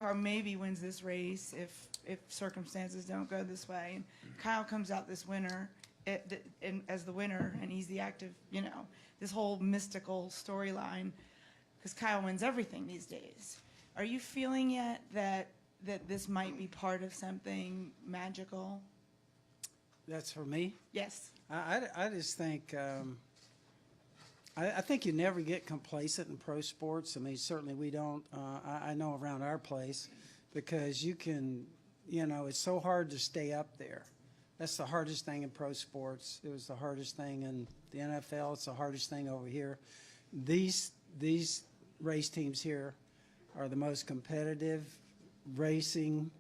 car maybe wins this race if circumstances don't go this way. And Kyle comes out this winner as the winner, and he's the active, this whole mystical storyline, because Kyle wins everything these days. Are you feeling yet that this might be part of something magical? That's for me? Yes. I just think I think you never get complacent in pro sports. I mean, certainly we don't. I know around our place, because you can, it's so hard to stay up there. That's the hardest thing in pro sports. It was the hardest thing in the NFL. It's the hardest thing over here. These race teams here are the most competitive racing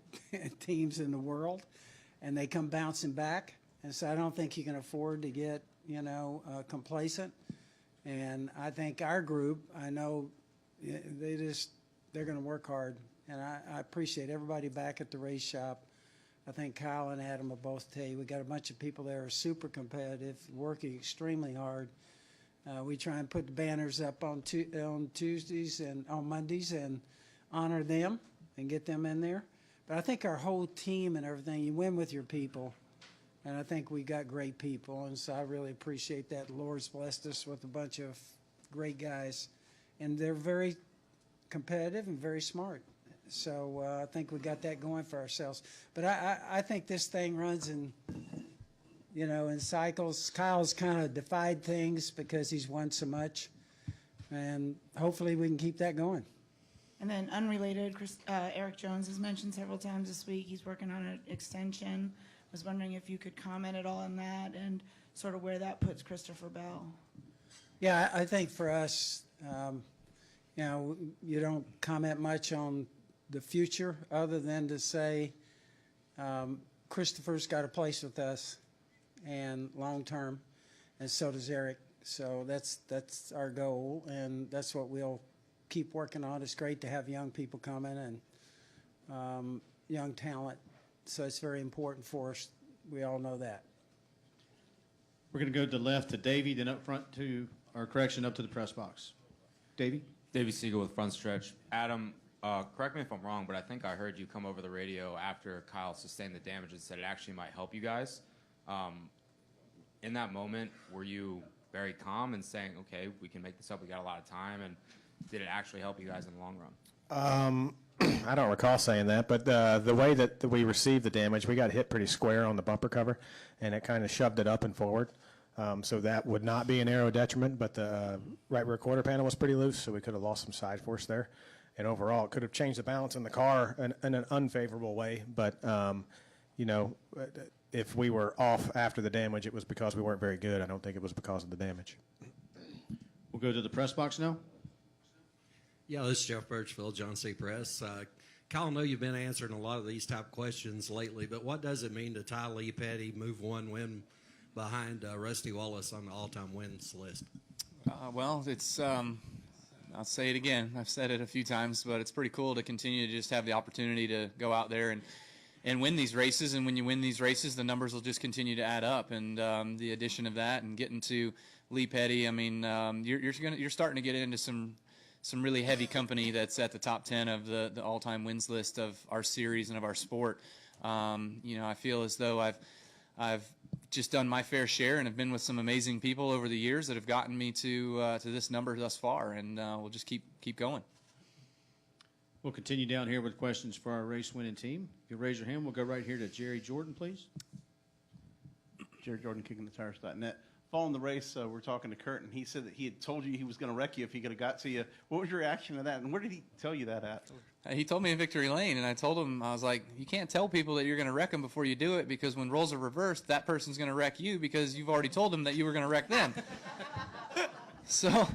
teams in the world, and they come bouncing back. And so I don't think you can afford to get, complacent. And I think our group, I know they're going to work hard. And I appreciate everybody back at the race shop. I think Kyle and Adam will both tell you we got a bunch of people there who are super competitive, working extremely hard. We try and put the banners up on Tuesdays and on Mondays and honor them and get them in there. But I think our whole team and everything, you win with your people. And I think we got great people, and so I really appreciate that. The Lord's blessed us with a bunch of great guys, and they're very competitive and very smart. So I think we got that going for ourselves. But I think this thing runs in cycles. Kyle's kind of defied things because he's won so much, and hopefully we can keep that going. And then unrelated, Eric Jones has mentioned several times this week he's working on an extension. I was wondering if you could comment at all on that and sort of where that puts Christopher Bell. Yeah, I think for us, you don't comment much on the future other than to say Christopher's got a place with us and long term, and so does Eric. So that's our goal, and that's what we'll keep working on. It's great to have young people come in and young talent. So it's very important for us. We all know that. We're going to go to the left to Davey, then up front to, or correction, up to the press box. Davey? Davey Siegel with Front Stretch. Adam, correct me if I'm wrong, but I think I heard you come over the radio after Kyle sustained the damage and said it actually might help you guys. In that moment, were you very calm and saying, okay, we can make this up, we got a lot of time, and did it actually help you guys in the long run? I don't recall saying that, but the way that we received the damage, we got hit pretty square on the bumper cover, and it kind of shoved it up and forward. So that would not be an aero detriment, but the right rear quarter panel was pretty loose, so we could have lost some side force there. And overall, it could have changed the balance in the car in an unfavorable way. But, if we were off after the damage, it was because we weren't very good. I don't think it was because of the damage. We'll go to the press box now. Yeah, this is Jeff Birchfield, John C. Press. Kyle, I know you've been answering a lot of these type questions lately, but what does it mean to tie Lee Petty, move one win behind Rusty Wallace on the all-time wins list? Well, it's I'll say it again. I've said it a few times, but it's pretty cool to continue to just have the opportunity to go out there and win these races. And when you win these races, the numbers will just continue to add up. And the addition of that and getting to Lee Petty, I mean, you're starting to get into some really heavy company that's at the top 10 of the all-time wins list of our series and of our sport. I feel as though I've just done my fair share and have been with some amazing people over the years that have gotten me to this number thus far, and we'll just keep going. We'll continue down here with questions for our race-winning team. If you raise your hand, we'll go right here to Jerry Jordan, please. Jerry Jordan, kickingthetires.net. Following the race, we're talking to Kurt, and he said that he had told you he was going to wreck you if he could have got to you. What was your reaction to that, and where did he tell you that at? He told me in Victory Lane, and I told him, I was like, you can't tell people that you're going to wreck them before you do it, because when roles are reversed, that person's going to wreck you because you've already told them that you were going to wreck them. So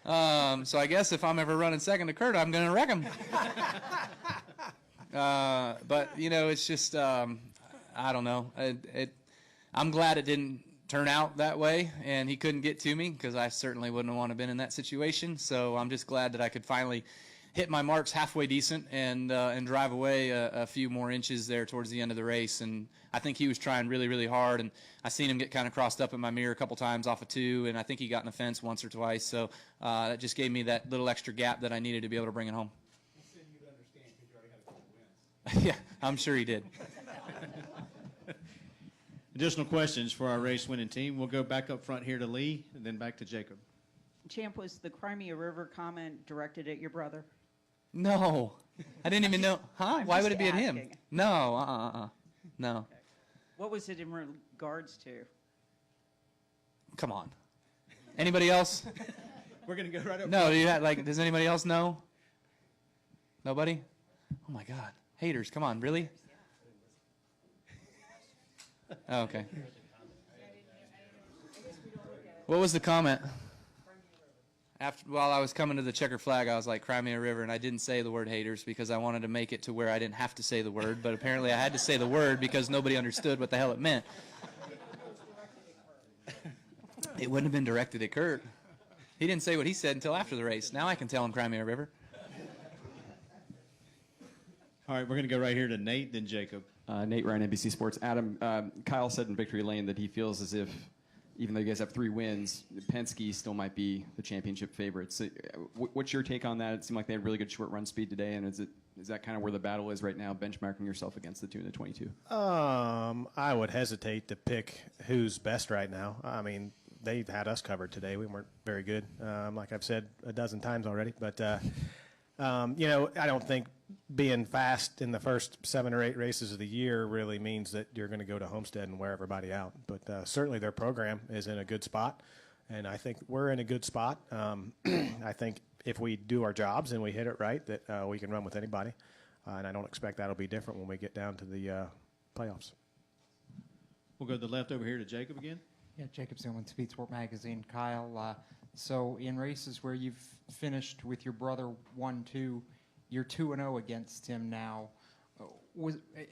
I guess if I'm ever running second to Kurt, I'm going to wreck him. But, it's just, I don't know. I'm glad it didn't turn out that way, and he couldn't get to me, because I certainly wouldn't want to have been in that situation. So I'm just glad that I could finally hit my marks halfway decent and drive away a few more inches there towards the end of the race. And I think he was trying really, really hard, and I seen him get kind of crossed up in my mirror a couple times off of 2, and I think he got in the fence once or twice. So that just gave me that little extra gap that I needed to be able to bring it home. He said you'd understand because you already had a Yeah, I'm sure he did. Additional questions for our race winning team. We'll go back up front here to Lee and then back to Jacob. Champ, was the Crimea River comment directed at your brother? No, I didn't even know. Huh? I'm Why just would it be at him? asking. No, no. What was it in regards to? Come on. Anybody else? We're going to go right up. No, does anybody else know? Nobody? Oh my God. Haters, come on, really? Oh, okay. What was the comment? While I was coming to the checker flag, I was like, Crimea River, and I didn't say the word haters because I wanted to make it to where I didn't have to say the word, but apparently I had to say the word because nobody understood what the hell it meant. It wouldn't have been directed at Kurt. He didn't say what he said until after the race. Now I can tell him Crimea River. All right, we're going to go right here to Nate, then Jacob. Nate Ryan, NBC Sports. Adam, Kyle said in Victory Lane that he feels as if, even though you guys have 3 wins, Penske still might be the championship favorites. So, what's your take on that? It seemed like they had really good short run speed today, and is that kind of where the battle is right now, benchmarking yourself against the 2 and the 22? I would hesitate to pick who's best right now. I mean, they had us covered today. We weren't very good, like I've said a dozen times already. But, I don't think being fast in the first 7 or 8 races of the year really means that you're going to go to Homestead and wear everybody out. But certainly their program is in a good spot, and I think we're in a good spot. I think if we do our jobs and we hit it right, that we can run with anybody. And I don't expect that'll be different when we get down to the playoffs. We'll go to the left over here to Jacob again. Yeah, Jacob Zillman, Speed Sport Magazine. Kyle, so in races where you've finished with your brother 1-2, you're 2-0 against him now.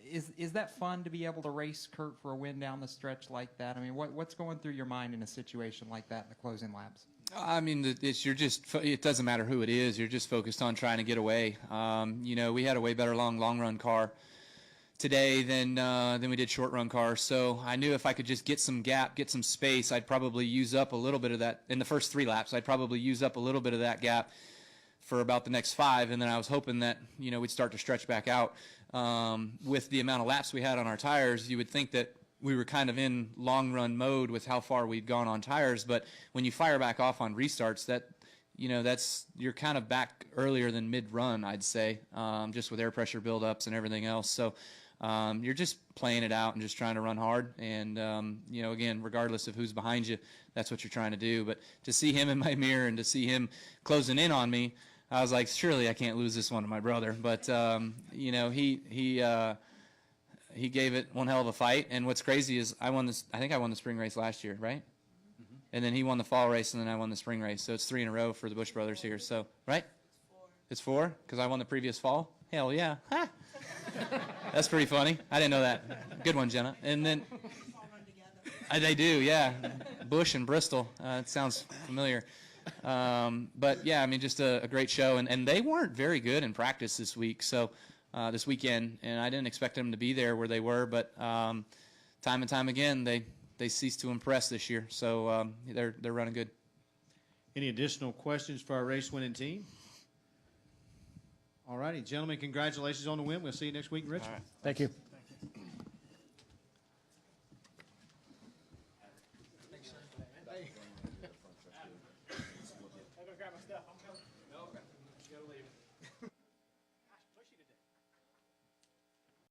Is that fun to be able to race Kurt for a win down the stretch like that? I mean, what's going through your mind in a situation like that in the closing laps? I mean, it doesn't matter who it is. You're just focused on trying to get away. We had a way better long run car today than we did short run cars. So I knew if I could just get some gap, get some space, I'd probably use up a little bit of that in the first 3 laps. I'd probably use up a little bit of that gap for about the next 5, and then I was hoping that we'd start to stretch back out. With the amount of laps we had on our tires, you would think that we were kind of in long run mode with how far we'd gone on tires. But when you fire back off on restarts, you're kind of back earlier than mid run, I'd say, just with air pressure buildups and everything else. So you're just playing it out and just trying to run hard. And, again, regardless of who's behind you, that's what you're trying to do. But to see him in my mirror and to see him closing in on me, I was like, surely I can't lose this one to my brother. But, he gave it one hell of a fight. And what's crazy is I think I won the spring race last year, right? Mm-hmm. And then he won the fall race, and then I won the spring race. So it's 3 in a row for the Busch brothers here. So, right? It's 4 because I won the previous fall? Hell yeah. Ha! That's pretty funny. I didn't know that. Good one, Jenna. And then they do, yeah. Busch and Bristol. It sounds familiar. But yeah, I mean, just a great show. And they weren't very good in practice this weekend, and I didn't expect them to be there where they were. But time and time again, they ceased to impress this year. So they're running good. Any additional questions for our race winning team? All righty, gentlemen, congratulations on the win. We'll see you next week in Richmond. Thank you.